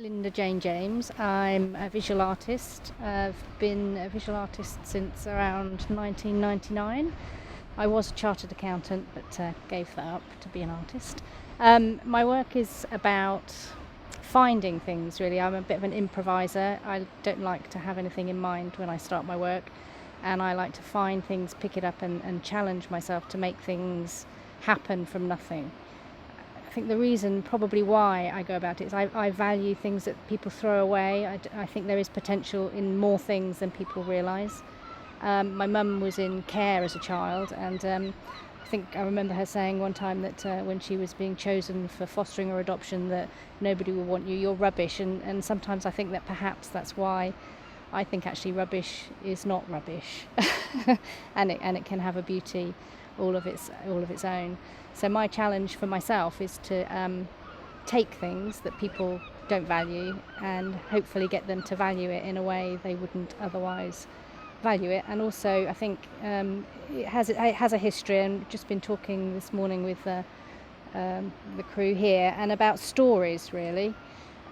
Linda Jane James. I'm a visual artist. I've been a visual artist since around 1999. I was a chartered accountant, but gave that up to be an artist. My work is about finding things, really. I'm a bit of an improviser. I don't like to have anything in mind when I start my work, and I like to find things, pick it up and challenge myself to make things happen from nothing. I think the reason probably why I go about it is I value things that people throw away. I think there is potential in more things than people realise. My mum was in care as a child, and I remember her saying one time that when she was being chosen for fostering or adoption, that nobody will want you, you're rubbish. And sometimes I think that perhaps that's why I think actually rubbish is not rubbish, and it can have a beauty all of its own. So my challenge for myself is to take things that people don't value and hopefully get them to value it in a way they wouldn't otherwise value it. And also I think it has a history, and just been talking this morning with the crew here and about stories, really.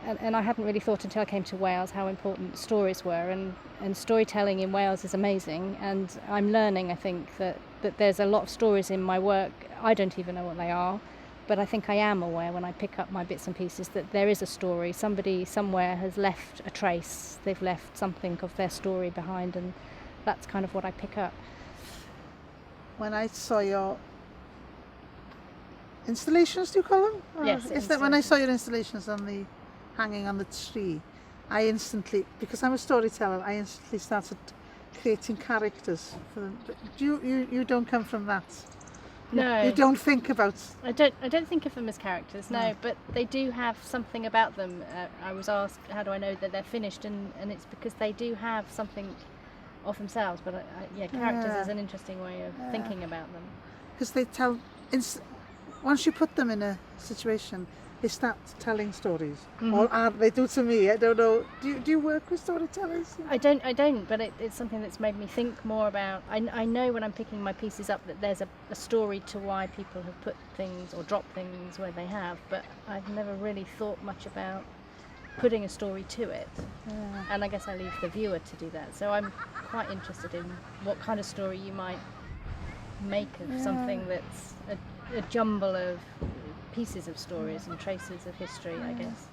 And I hadn't really thought until I came to Wales how important stories were, and storytelling in Wales is amazing, and I'm learning, I think, that there's a lot of stories in my work. I don't even know what they are, but I think I am aware when I pick up my bits and pieces that there is a story. Somebody somewhere has left a trace, they've left something of their story behind, and that's kind of what I pick up. When I saw your installations, do you call them? Yes. Is that when I saw your installations hanging on the tree, I instantly, because I'm a storyteller, I instantly started creating characters for them. You don't come from that? No. You don't think about... I don't think of them as characters, no, but they do have something about them. I was asked, how do I know that they're finished, and it's because they do have something of themselves, but characters is an interesting way of thinking about them. Because they tell, once you put them in a situation, they start telling stories. Mm-hmm. Or they do to me, I don't know. Do you work with storytellers? I don't, but it's something that's made me think more about. I know when I'm picking my pieces up that there's a story to why people have put things or dropped things where they have, but I've never really thought much about putting a story to it. And I guess I leave the viewer to do that. So I'm quite interested in what kind of story you might make of something that's a jumble of pieces of stories and traces of history, I guess.